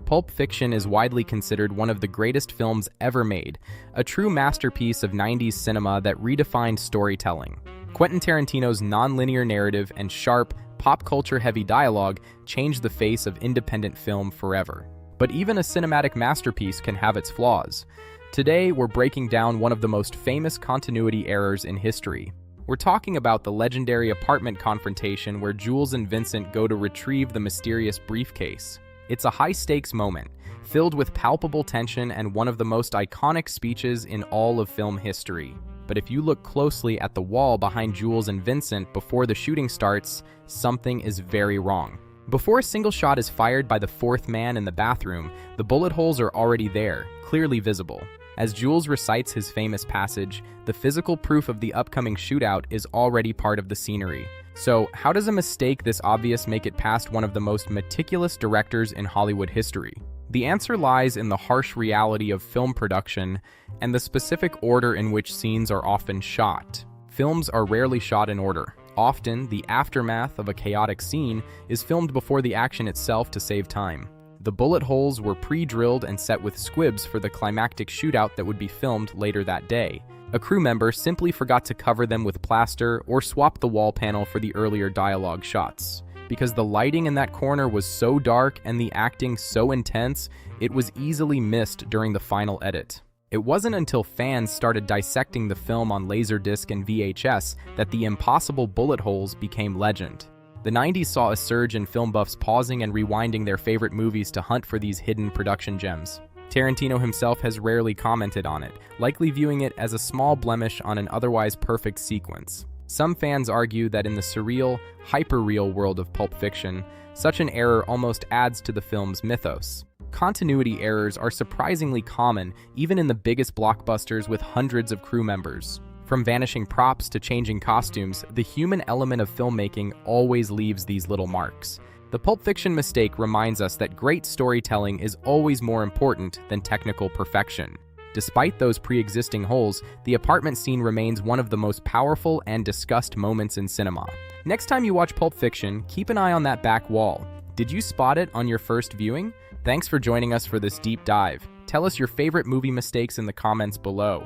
Pulp Fiction is widely considered one of the greatest films ever made, a true masterpiece of 90s cinema that redefined storytelling. Quentin Tarantino's non-linear narrative and sharp, pop culture-heavy dialogue changed the face of independent film forever. But even a cinematic masterpiece can have its flaws. Today, we're breaking down one of the most famous continuity errors in history. We're talking about the legendary apartment confrontation where Jules and Vincent go to retrieve the mysterious briefcase. It's a high-stakes moment, filled with palpable tension and one of the most iconic speeches in all of film history. But if you look closely at the wall behind Jules and Vincent before the shooting starts, something is very wrong. Before a single shot is fired by the fourth man in the bathroom, the bullet holes are already there, clearly visible. As Jules recites his famous passage, the physical proof of the upcoming shootout is already part of the scenery. So, how does a mistake this obvious make it past one of the most meticulous directors in Hollywood history? The answer lies in the harsh reality of film production and the specific order in which scenes are often shot. Films are rarely shot in order. Often, the aftermath of a chaotic scene is filmed before the action itself to save time. The bullet holes were pre-drilled and set with squibs for the climactic shootout that would be filmed later that day. A crew member simply forgot to cover them with plaster or swap the wall panel for the earlier dialogue shots. Because the lighting in that corner was so dark and the acting so intense, it was easily missed during the final edit. It wasn't until fans started dissecting the film on Laserdisc and VHS that the impossible bullet holes became legend. The 90s saw a surge in film buffs pausing and rewinding their favorite movies to hunt for these hidden production gems. Tarantino himself has rarely commented on it, likely viewing it as a small blemish on an otherwise perfect sequence. Some fans argue that in the surreal, hyper-real world of Pulp Fiction, such an error almost adds to the film's mythos. Continuity errors are surprisingly common, even in the biggest blockbusters with hundreds of crew members. From vanishing props to changing costumes, the human element of filmmaking always leaves these little marks. The Pulp Fiction mistake reminds us that great storytelling is always more important than technical perfection. Despite those pre-existing holes, the apartment scene remains one of the most powerful and discussed moments in cinema. Next time you watch Pulp Fiction, keep an eye on that back wall. Did you spot it on your first viewing? Thanks for joining us for this deep dive. Tell us your favorite movie mistakes in the comments below.